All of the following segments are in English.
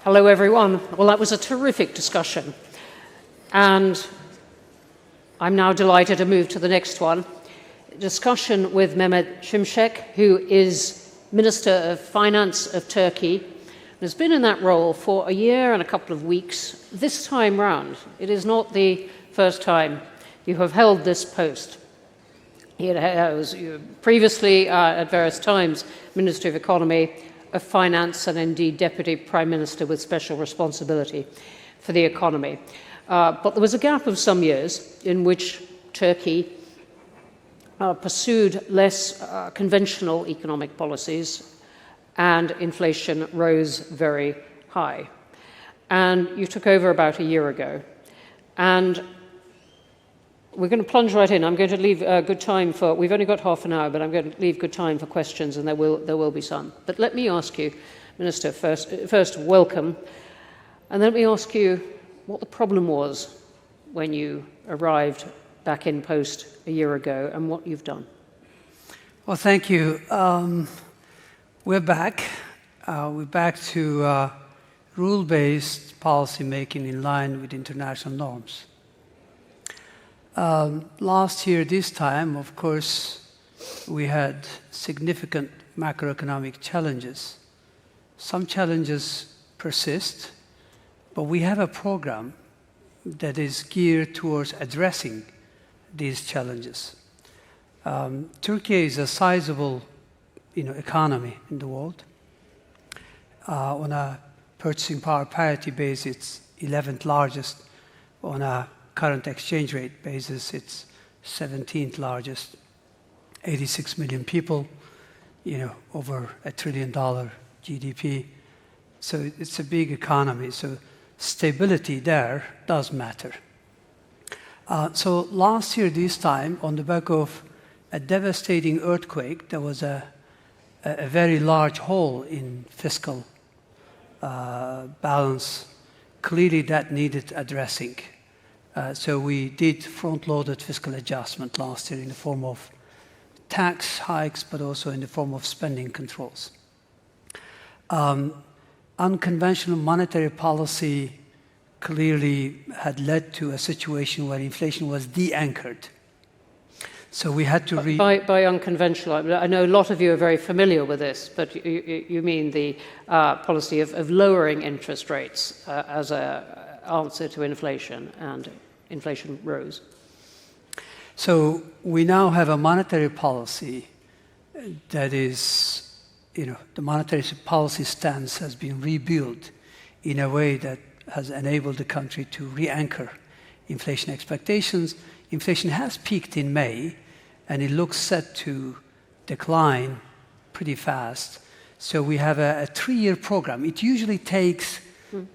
Hello, everyone. Well, that was a terrific discussion. And I'm now delighted to move to the next one. Discussion with Mehmet Şimşek, who is Minister of Finance of Turkey, and has been in that role for a year and a couple of weeks. This time round, it is not the first time you have held this post. He was previously, at various times, Minister of Economy, of Finance, and indeed Deputy Prime Minister with special responsibility for the economy. But there was a gap of some years in which Turkey pursued less conventional economic policies, and inflation rose very high. And you took over about a year ago. And we're going to plunge right in. I'm going to leave good time for, we've only got half an hour, but I'm going to leave good time for questions, and there will be some. But let me ask you, Minister, first welcome, and let me ask you what the problem was when you arrived back in post a year ago and what you've done. Well, thank you. We're back. We're back to rule-based policy making in line with international norms. Last year, this time, of course, we had significant macroeconomic challenges. Some challenges persist, but we have a program that is geared towards addressing these challenges. Turkey is a sizable economy in the world. On a purchasing power parity basis, it's 11th largest. On a current exchange rate basis, it's 17th largest. 86 million people, over $1 trillion GDP. So it's a big economy. So stability there does matter. So last year, this time, on the back of a devastating earthquake, there was a very large hole in fiscal balance. Clearly, that needed addressing. So we did front-loaded fiscal adjustment last year in the form of tax hikes, but also in the form of spending controls. Unconventional monetary policy clearly had led to a situation where inflation was de-anchored. So we had to by unconventional, I know a lot of you are very familiar with this, but you mean the policy of lowering interest rates as an answer to inflation, and inflation rose. So we now have a monetary policy that is, the monetary policy stance has been rebuilt in a way that has enabled the country to re-anchor inflation expectations. Inflation has peaked in May, and it looks set to decline pretty fast. So we have a 3-year program. It usually takes,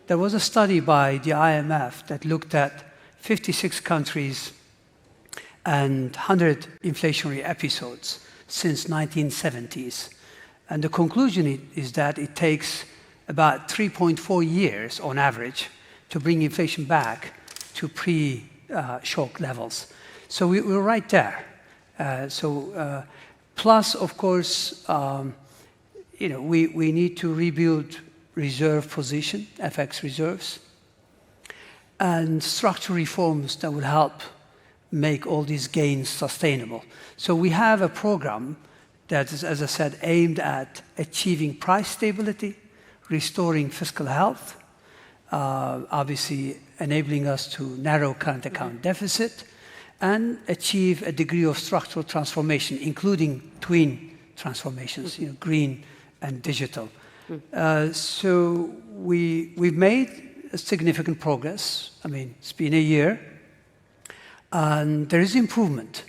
there was a study by the IMF that looked at 56 countries and 100 inflationary episodes since 1970s. And the conclusion is that it takes about 3.4 years on average to bring inflation back to pre-shock levels. So we're right there. Plus, of course, we need to rebuild reserve position, FX reserves, and structural reforms that will help make all these gains sustainable. So we have a program that is, as I said, aimed at achieving price stability, restoring fiscal health, obviously enabling us to narrow current account deficit, and achieve a degree of structural transformation, including twin transformations, green and digital. So we've made significant progress. I mean, it's been a year, and there is improvement.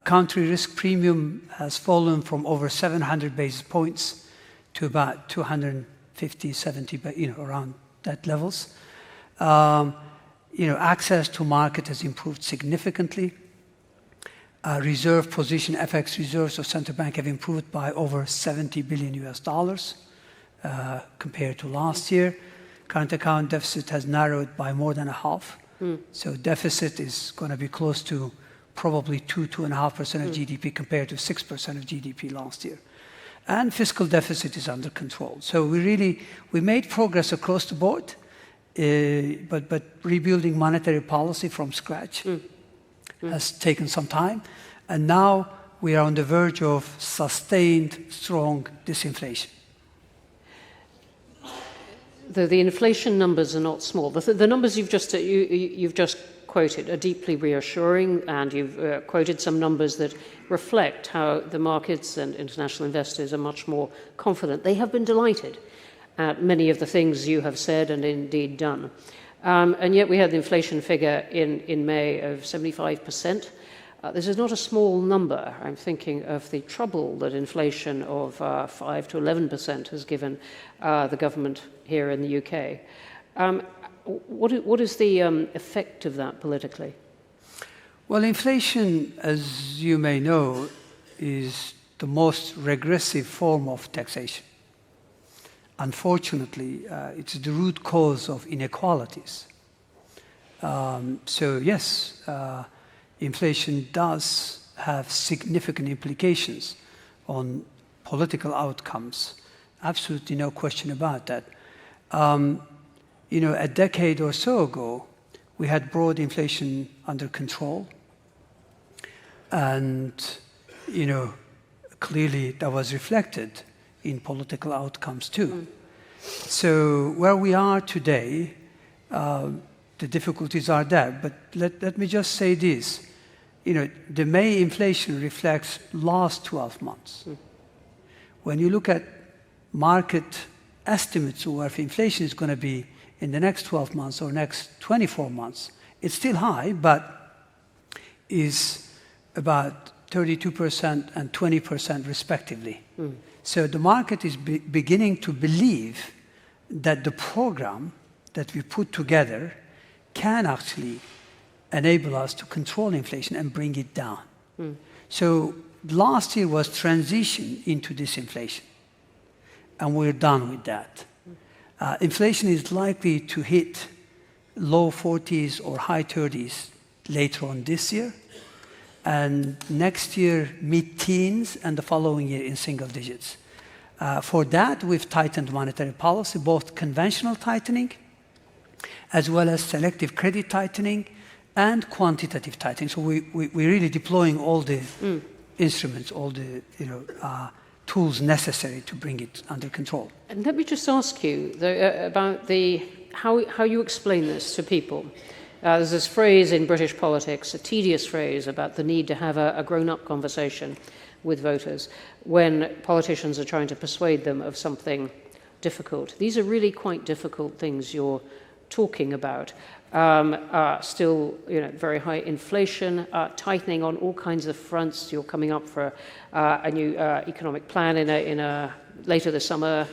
Country risk premium has fallen from over 700 basis points to about 250, 70, around that levels. Access to market has improved significantly. Reserve position, FX reserves of central bank have improved by over $70 billion compared to last year. Current account deficit has narrowed by more than a half. So deficit is going to be close to probably 2.5% of GDP compared to 6% of GDP last year. and fiscal deficit is under control. So we made progress across the board, but rebuilding monetary policy from scratch has taken some time. And now we are on the verge of sustained, strong disinflation. The inflation numbers are not small. The numbers you've just quoted are deeply reassuring, and you've quoted some numbers that reflect how the markets and international investors are much more confident. They have been delighted at many of the things you have said and indeed done. And yet we had the inflation figure in May of 75%. This is not a small number. I'm thinking of the trouble that inflation of 5 to 11% has given the government here in the UK. What is the effect of that politically? Well, inflation, as you may know, is the most regressive form of taxation. Unfortunately, it's the root cause of inequalities. So yes, inflation does have significant implications on political outcomes. Absolutely no question about that. A decade or so ago, we had brought inflation under control. And, clearly that was reflected in political outcomes too. So where we are today, the difficulties are there. But let me just say this. The May inflation reflects last 12 months. When you look at market estimates of where inflation is going to be in the next 12 months or next 24 months, it's still high, but is about 32% and 20% respectively. So the market is beginning to believe that the program that we put together can actually enable us to control inflation and bring it down. So last year was transition into disinflation, and we're done with that. Inflation is likely to hit low 40s or high 30s later on this year, and next year mid-teens, and the following year in single digits. For that, we've tightened monetary policy, both conventional tightening as well as selective credit tightening and quantitative tightening. So we're really deploying all the instruments, all the tools necessary to bring it under control. And let me just ask you about how you explain this to people. There's this phrase in British politics, a tedious phrase about the need to have a grown-up conversation with voters when politicians are trying to persuade them of something difficult. These are really quite difficult things you're talking about. Still, very high inflation, tightening on all kinds of fronts. You're coming up for a new economic plan later this summer.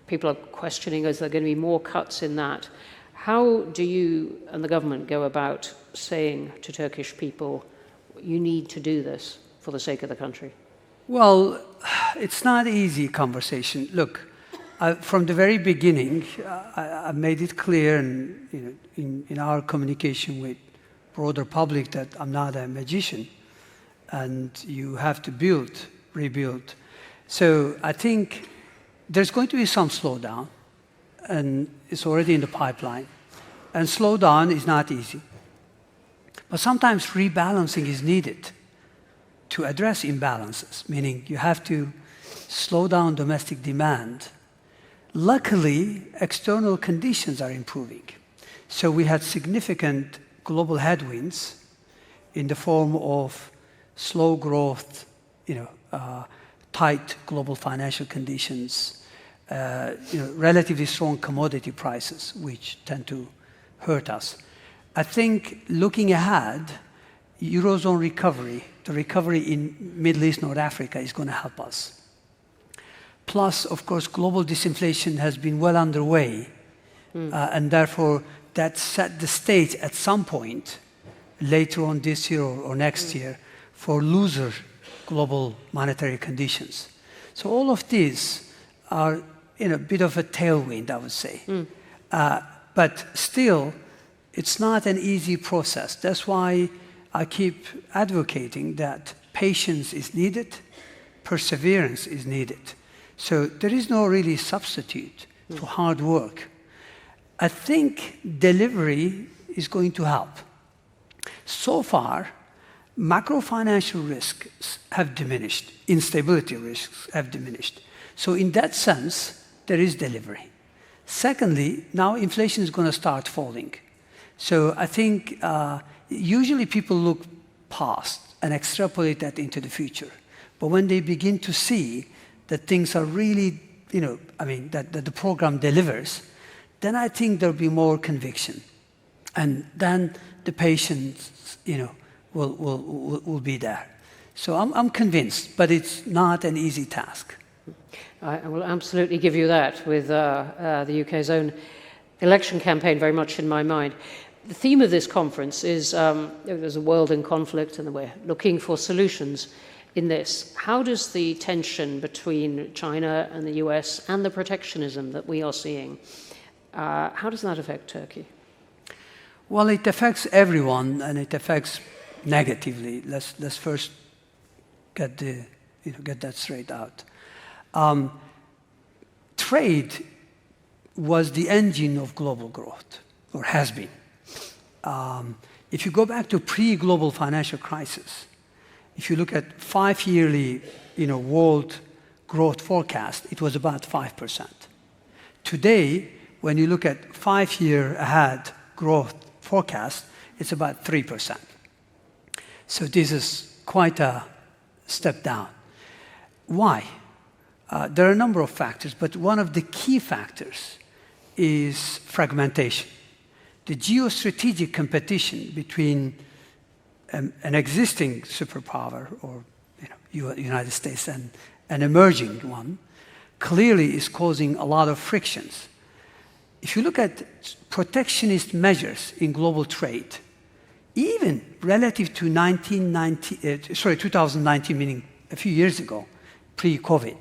People are questioning, is there going to be more cuts in that? How do you and the government go about saying to Turkish people, you need to do this for the sake of the country? Well, it's not an easy conversation. Look, from the very beginning, I made it clear in our communication with broader public that I'm not a magician, and you have to rebuild. So I think there's going to be some slowdown, and it's already in the pipeline. And slowdown is not easy. But sometimes rebalancing is needed to address imbalances, meaning you have to slow down domestic demand. Luckily, external conditions are improving. So we had significant global headwinds in the form of slow growth, tight global financial conditions, relatively strong commodity prices, which tend to hurt us. I think looking ahead, Eurozone recovery, the recovery in Middle East, North Africa is going to help us. Plus, of course, global disinflation has been well underway, and therefore that set the stage at some point later on this year or next year for looser global monetary conditions. So all of these are in a bit of a tailwind, I would say. But still, it's not an easy process. That's why I keep advocating that patience is needed, perseverance is needed. So there is no really substitute for hard work. I think delivery is going to help. So far, macro-financial risks have diminished, instability risks have diminished. So in that sense, there is delivery. Secondly, now inflation is going to start falling. So I think usually people look past and extrapolate that into the future. But when they begin to see that things are really, that the program delivers, then I think there'll be more conviction. And then the patience, will be there. So I'm convinced, but it's not an easy task. I will absolutely give you that with the UK's own election campaign very much in my mind. The theme of this conference is there's a world in conflict and we're looking for solutions in this. How does the tension between China and the US and the protectionism that we are seeing, how does that affect Turkey? Well, it affects everyone and it affects negatively. Let's first get that straight out. Trade was the engine of global growth, or has been. If you go back to pre-global financial crisis, if you look at 5-yearly, world growth forecast, it was about 5%. Today, when you look at 5-year ahead growth forecast, it's about 3%. So this is quite a step down. Why? There are a number of factors, but one of the key factors is fragmentation. The geostrategic competition between an existing superpower, or United States, and an emerging one, clearly is causing a lot of frictions. If you look at protectionist measures in global trade, even relative to 2019, meaning a few years ago, pre-COVID,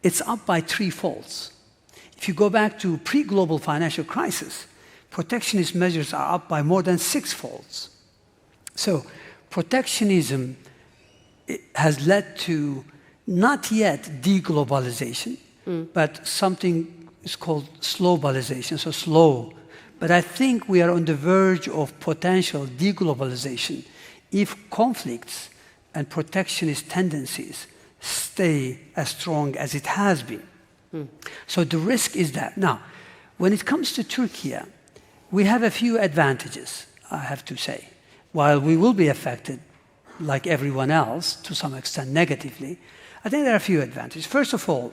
it's up by 3-folds. If you go back to pre-global financial crisis, protectionist measures are up by more than 6-folds. So protectionism has led to not yet deglobalization, but something is called slowbalization, so slow. But I think we are on the verge of potential deglobalization if conflicts and protectionist tendencies stay as strong as it has been. So the risk is that. Now, when it comes to Turkey, we have a few advantages, I have to say. While we will be affected, like everyone else, to some extent negatively, I think there are a few advantages. First of all,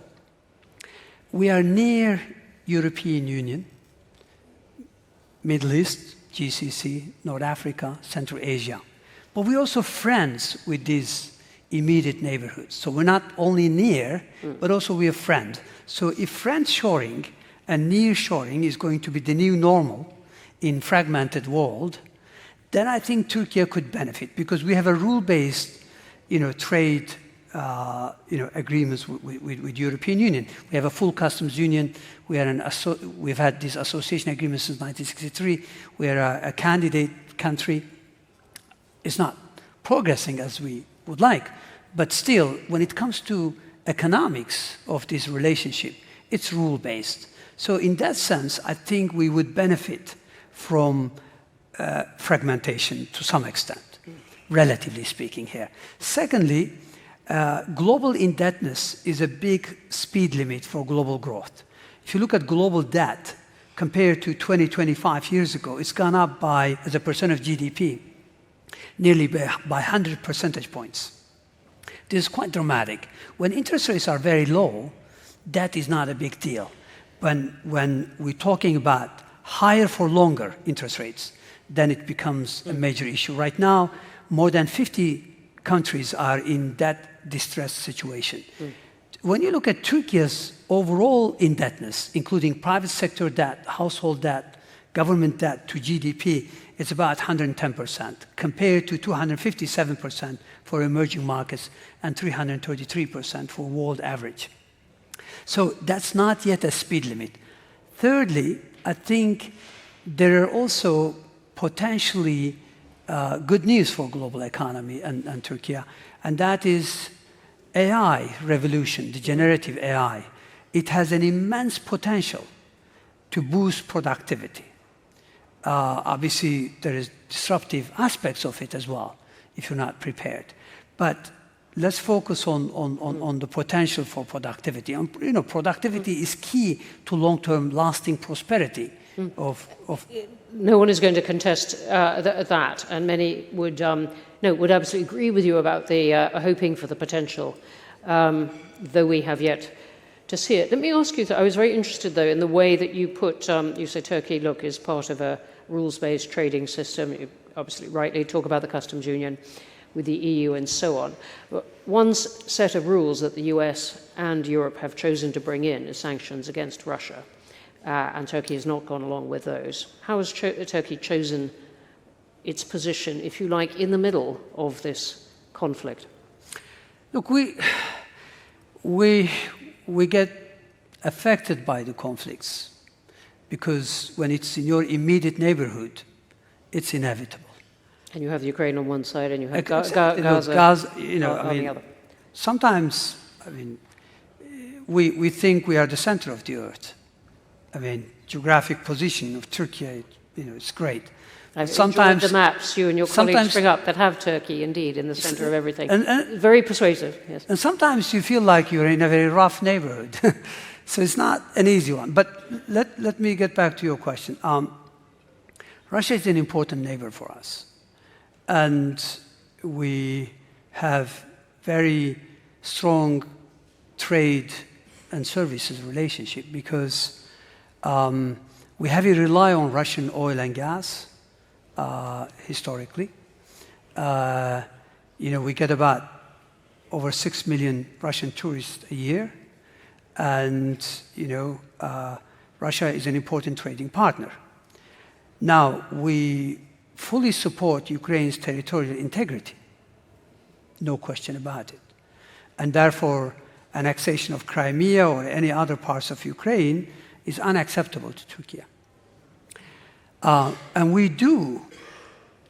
we are near European Union, Middle East, GCC, North Africa, Central Asia. But we're also friends with these immediate neighborhoods. So we're not only near, but also we're friends. So if friend-shoring and near-shoring is going to be the new normal in fragmented world, then I think Turkey could benefit because we have a rule-based, trade, agreements with European Union. We have a full customs union. We've had these association agreements since 1963. We are a candidate country. It's not progressing as we would like, but still, when it comes to economics of this relationship, it's rule-based. So in that sense, I think we would benefit from fragmentation to some extent, relatively speaking here. Secondly, global indebtedness is a big speed limit for global growth. If you look at global debt compared to 20, 25 years ago, it's gone up by, as a percent of GDP, nearly by 100 percentage points. This is quite dramatic. When interest rates are very low, that is not a big deal. When we're talking about higher for longer interest rates, then it becomes a major issue. Right now, more than 50 countries are in that distressed situation. When you look at Turkey's overall indebtedness, including private sector debt, household debt, government debt to GDP, it's about 110%, compared to 257% for emerging markets and 333% for world average. So that's not yet a speed limit. Thirdly, I think there are also potentially good news for global economy and Turkey, and that is AI revolution, the generative AI, it has an immense potential to boost productivity. Obviously, there is disruptive aspects of it as well, if you're not prepared. But let's focus on the potential for productivity. And, productivity is key to long-term lasting prosperity of. No one is going to contest that, and many would absolutely agree with you about the hoping for the potential, though we have yet to see it. Let me ask you, I was very interested, though, in the way that you put, you say Turkey, look, is part of a rules-based trading system. You obviously rightly talk about the customs union with the EU and so on. But one set of rules that the US and Europe have chosen to bring in is sanctions against Russia. And Turkey has not gone along with those. How has Turkey chosen its position, if you like, in the middle of this conflict? Look, we get affected by the conflicts because when it's in your immediate neighborhood, it's inevitable. And you have Ukraine on one side, and you have Gaza on the other. Sometimes, we think we are the center of the earth. Geographic position of Turkey, it's great. I've sometimes the maps you and your colleagues bring up that have Turkey indeed in the center of everything. And very persuasive, yes. And sometimes you feel like you're in a very rough neighborhood. So it's not an easy one. But let me get back to your question. Russia is an important neighbor for us. And we have very strong trade and services relationship because we heavily rely on Russian oil and gas historically. We get about over 6 million Russian tourists a year. And, Russia is an important trading partner. Now, we fully support Ukraine's territorial integrity. No question about it. And therefore, annexation of Crimea or any other parts of Ukraine is unacceptable to Turkey. And we do,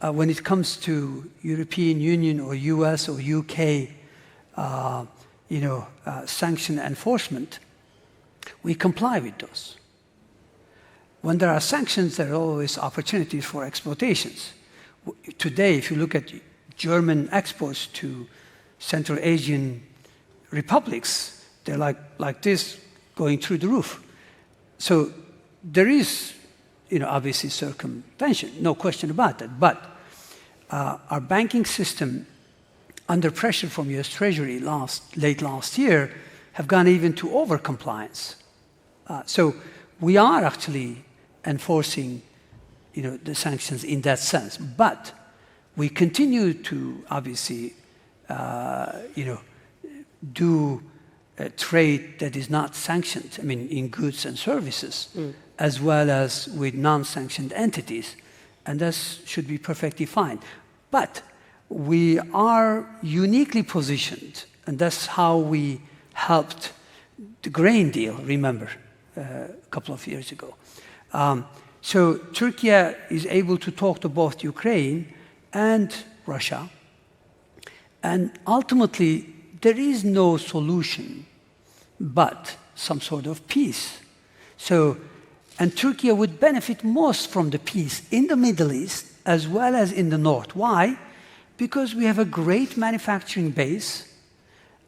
when it comes to European Union or US or UK, sanction enforcement, we comply with those. When there are sanctions, there are always opportunities for exploitations. Today, if you look at German exports to Central Asian republics, they're like this, going through the roof. So there is, obviously circumvention, no question about that. But our banking system, under pressure from US Treasury late last year, have gone even to over-compliance. So we are actually enforcing, the sanctions in that sense. But we continue to obviously, do a trade that is not sanctioned, in goods and services, as well as with non-sanctioned entities. And that should be perfectly fine. But we are uniquely positioned, and that's how we helped the grain deal, remember, a couple of years ago. So Turkey is able to talk to both Ukraine and Russia, and ultimately there is no solution but some sort of peace. And Turkey would benefit most from the peace in the Middle East as well as in the North. Why? Because we have a great manufacturing base,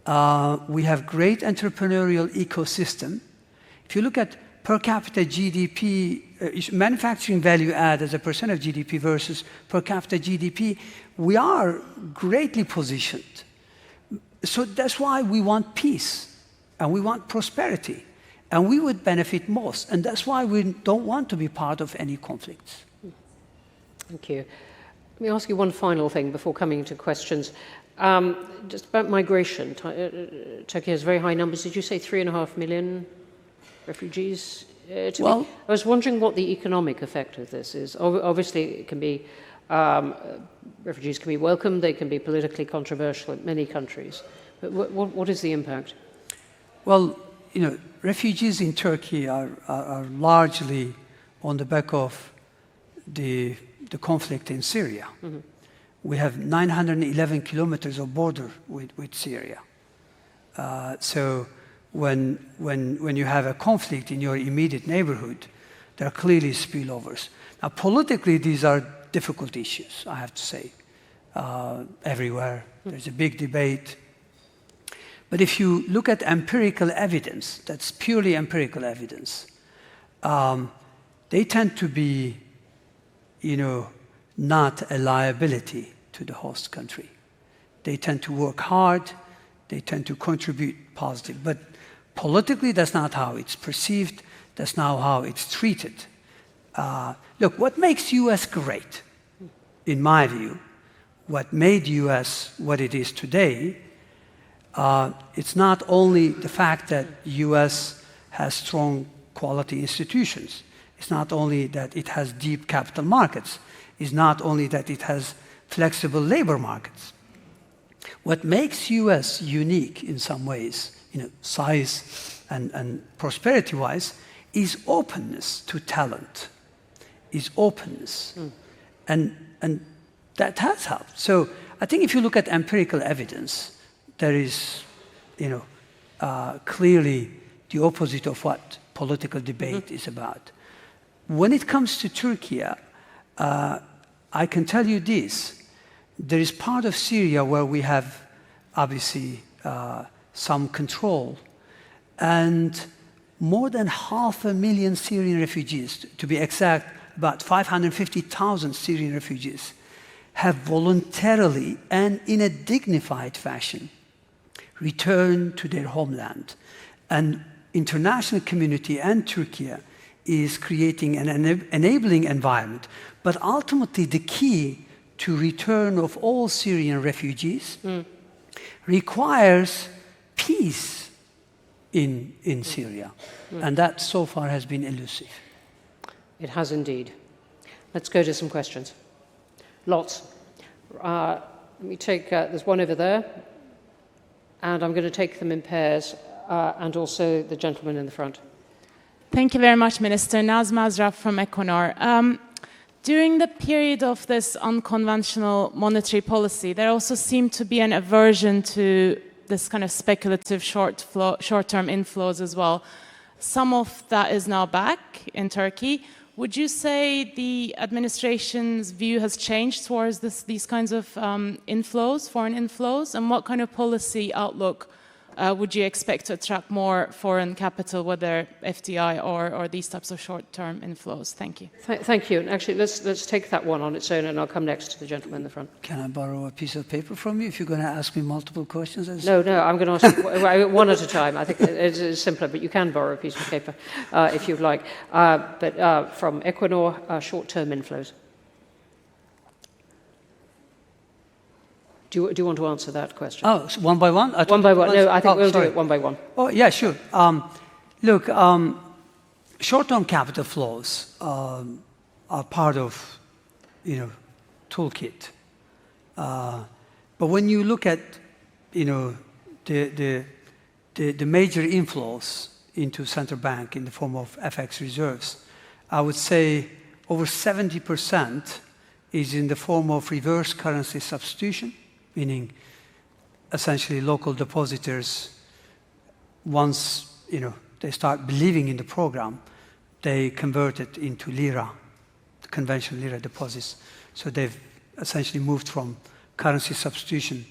we have great entrepreneurial ecosystem. If you look at per capita GDP, manufacturing value add as a percent of GDP versus per capita GDP, we are greatly positioned. So that's why we want peace, and we want prosperity, and we would benefit most. And that's why we don't want to be part of any conflicts. Thank you. Let me ask you one final thing before coming to questions. Just about migration. Turkey has very high numbers. Did you say 3.5 million refugees? I was wondering what the economic effect of this is. Obviously, it can be refugees can be welcomed. They can be politically controversial in many countries. But what is the impact? Well, refugees in Turkey are largely on the back of the conflict in Syria. Mm-hmm. We have 911 kilometers of border with Syria. So when you have a conflict in your immediate neighborhood, there are clearly spillovers. Now, politically, these are difficult issues, I have to say. Everywhere, there's a big debate. But if you look at empirical evidence, that's purely empirical evidence, they tend to be, not a liability to the host country. They tend to work hard, they tend to contribute positive. But politically, that's not how it's perceived, that's not how it's treated. Look, what makes US great, in my view, what made US what it is today, it's not only the fact that US has strong quality institutions. It's not only that it has deep capital markets. It's not only that it has flexible labor markets. What makes US unique in some ways, size and prosperity-wise, is openness to talent, is openness. And that has helped. So I think if you look at empirical evidence, there is, clearly the opposite of what political debate is about. When it comes to Turkey, I can tell you this. There is part of Syria where we have, obviously, some control. And more than 500,000 Syrian refugees, to be exact, about 550,000 Syrian refugees, have voluntarily and in a dignified fashion returned to their homeland. And international community and Turkey is creating an enabling environment. But ultimately, the key to return of all Syrian refugees requires peace in Syria. And that so far has been elusive. It has indeed. Let's go to some questions. Lots. Let me take, there's one over there, and I'm going to take them in pairs, and also the gentleman in the front. Thank you very much, Minister. Nazma Azraf from Equinor. During the period of this unconventional monetary policy, there also seemed to be an aversion to this kind of speculative short-term inflows as well. Some of that is now back in Turkey. Would you say the administration's view has changed towards these kinds of inflows, foreign inflows? And what kind of policy outlook would you expect to attract more foreign capital, whether FDI or these types of short-term inflows? Thank you. Thank you. And actually, let's take that one on its own, and I'll come next to the gentleman in the front. Can I borrow a piece of paper from you if you're going to ask me multiple questions? No, I'm going to ask you one at a time. I think it's simpler, but you can borrow a piece of paper if you'd like. But from Equinor, short-term inflows. Do you want to answer that question? Oh, so one by one? One by one. No, I think we'll do it one by one. Oh, yeah, sure. Look, short-term capital flows are part of, toolkit. But when you look at, the major inflows into central bank in the form of FX reserves, I would say over 70% is in the form of reverse currency substitution, meaning essentially local depositors, once they start believing in the program, they convert it into lira, the conventional lira deposits. So they've essentially moved from currency substitution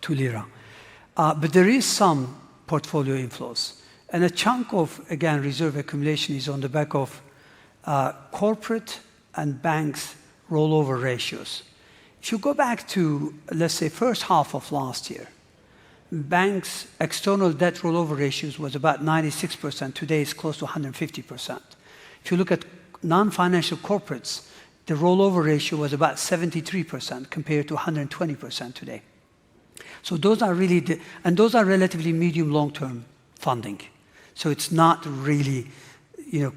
to lira. But there is some portfolio inflows. And a chunk of, again, reserve accumulation is on the back of corporate and banks' rollover ratios. If you go back to, let's say, first half of last year, banks' external debt rollover ratios was about 96%. Today it's close to 150%. If you look at non-financial corporates, the rollover ratio was about 73% compared to 120% today. So those are really, and those are relatively medium long-term funding. So it's not really,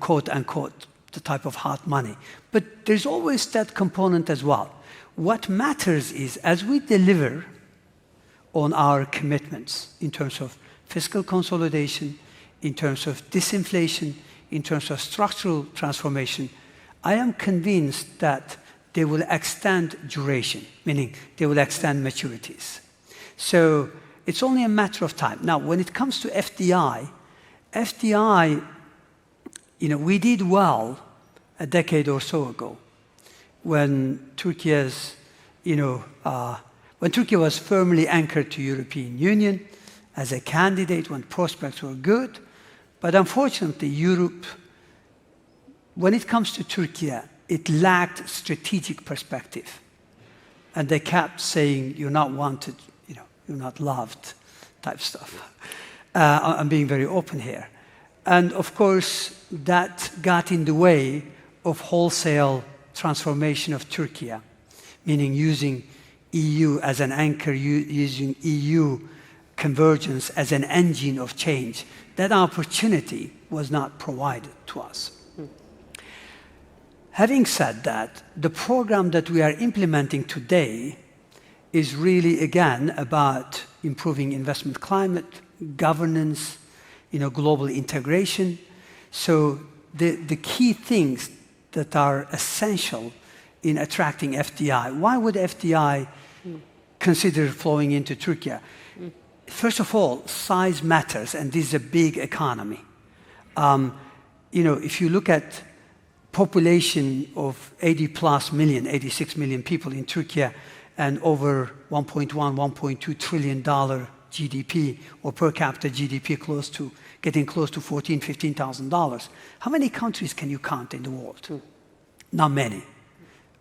quote unquote, the type of hot money. But there's always that component as well. What matters is, as we deliver on our commitments in terms of fiscal consolidation, in terms of disinflation, in terms of structural transformation, I am convinced that they will extend duration, meaning they will extend maturities. So it's only a matter of time. Now, when it comes to FDI, we did well a decade or so ago when when Turkey was firmly anchored to European Union as a candidate, when prospects were good. But unfortunately, Europe, when it comes to Turkey, it lacked strategic perspective. And they kept saying, you're not wanted, you're not loved, type stuff. I'm being very open here. And of course, that got in the way of wholesale transformation of Turkey, meaning using EU as an anchor, using EU convergence as an engine of change. That opportunity was not provided to us. Having said that, the program that we are implementing today is really, again, about improving investment climate, governance, global integration. So the key things that are essential in attracting FDI. Why would FDI consider flowing into Turkey? First of all, size matters, and this is a big economy. If you look at population of 80+ million, 86 million people in Turkey, and over $1.1, $1.2 trillion GDP, or per capita GDP getting close to $14,000, $15,000. How many countries can you count in the world? Not many.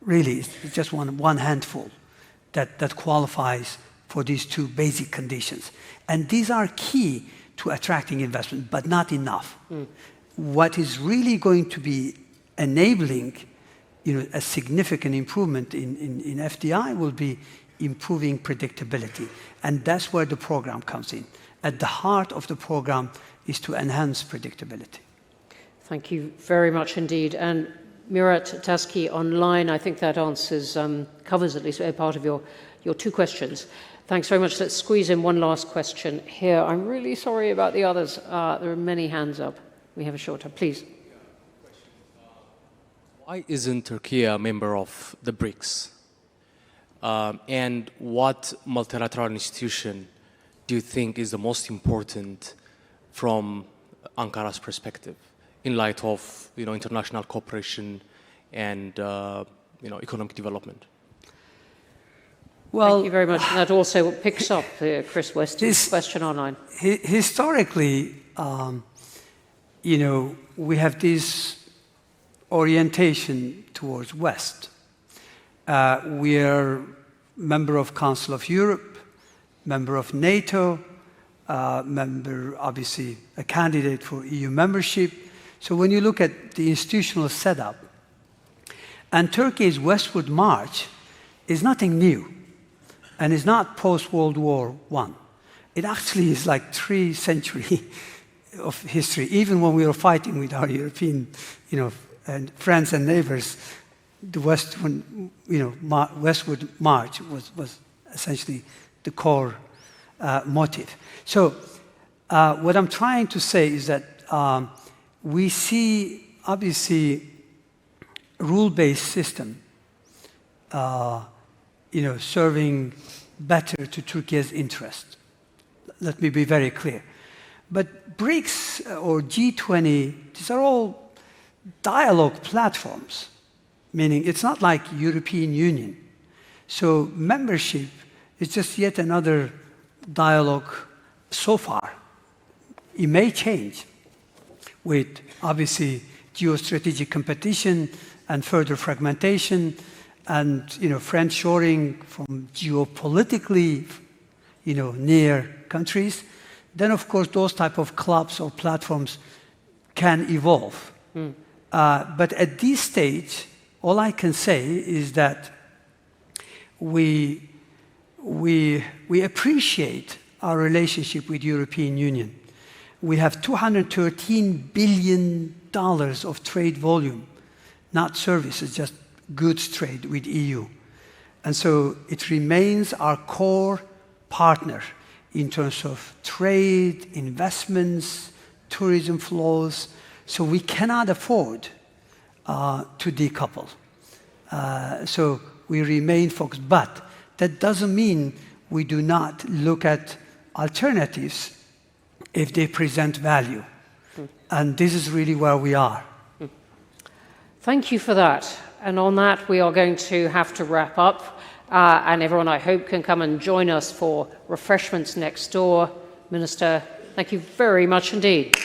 Really, it's just one handful that qualifies for these two basic conditions. And these are key to attracting investment, but not enough. What is really going to be enabling a significant improvement in FDI will be improving predictability. And that's where the program comes in. At the heart of the program is to enhance predictability. Thank you very much indeed. And Murat Taski online, I think that covers at least a part of your two questions. Thanks very much. Let's squeeze in one last question here. I'm really sorry about the others. There are many hands up. We have a short time. Please. Why isn't Turkey a member of the BRICS? And what multilateral institution do you think is the most important from Ankara's perspective in light of international cooperation and economic development? Well, thank you very much. And that also picks up Chris West's question online. Historically, we have this orientation towards West. We are member of Council of Europe, member of NATO, member, obviously, a candidate for EU membership. So when you look at the institutional setup, and Turkey's westward march is nothing new, and is not post-World War I. It actually is like 3 centuries of history. Even when we were fighting with our European, and friends and neighbors, the westward march was essentially the core motive. So what I'm trying to say is that we see, obviously, a rule-based system serving better to Turkey's interest. Let me be very clear. But BRICS or G20, these are all dialogue platforms, meaning it's not like European Union. So membership is just yet another dialogue so far. It may change with, obviously, geostrategic competition and further fragmentation and friendshoring from geopolitically near countries. Then, of course, those type of clubs or platforms can evolve. But at this stage, all I can say is that we appreciate our relationship with European Union. We have $213 billion of trade volume, not services, just goods trade with EU. And so it remains our core partner in terms of trade, investments, tourism flows. So we cannot afford to decouple. So we remain focused. But that doesn't mean we do not look at alternatives if they present value. And this is really where we are. Thank you for that. And on that, we are going to have to wrap up. And everyone, I hope, can come and join us for refreshments next door. Minister, thank you very much indeed.